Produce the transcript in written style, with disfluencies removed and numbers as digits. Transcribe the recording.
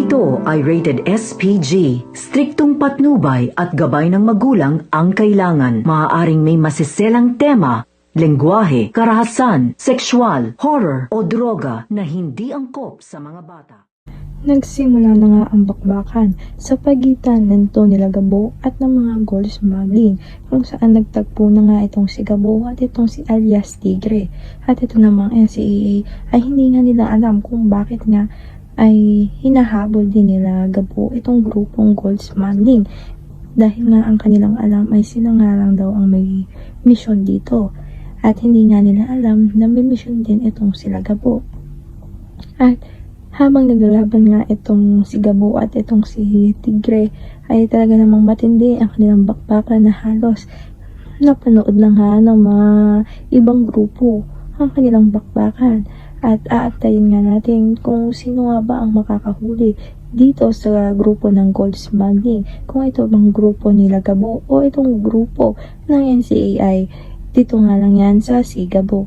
Ito ay rated SPG. Striktong patnubay at gabay ng magulang ang kailangan. Maaaring may masiselang tema, lengguwahe, karahasan, sexual, horror o droga na hindi angkop sa mga bata. Nagsimula na nga ang bakbakan sa pagitan ng Tony Lagabo at ng mga gold smuggling, kung saan nagtagpo na nga itong si Gabo at itong si alias Tigre. At ito namang NCAA ay hindi nga nila alam kung bakit nga ay hinahabol din nila Gabo itong grupong gold smuggling, dahil nga ang kanilang alam ay sila nga lang daw ang may mission dito, at hindi nga nila alam na may mission din itong sila Gabo. At habang naglalaban nga itong si Gabo at itong si Tigre, ay talaga namang matindi ang kanilang bakbakan na halos napanood lang nga ng mga ibang grupo ang kanilang bakbakan. At aantayin nga natin kung sino nga ba ang makakahuli dito sa grupo ng gold smuggling, kung ito bang grupo nila Gabo o itong grupo ng NCAI. Dito nga lang yan sa si Gabo.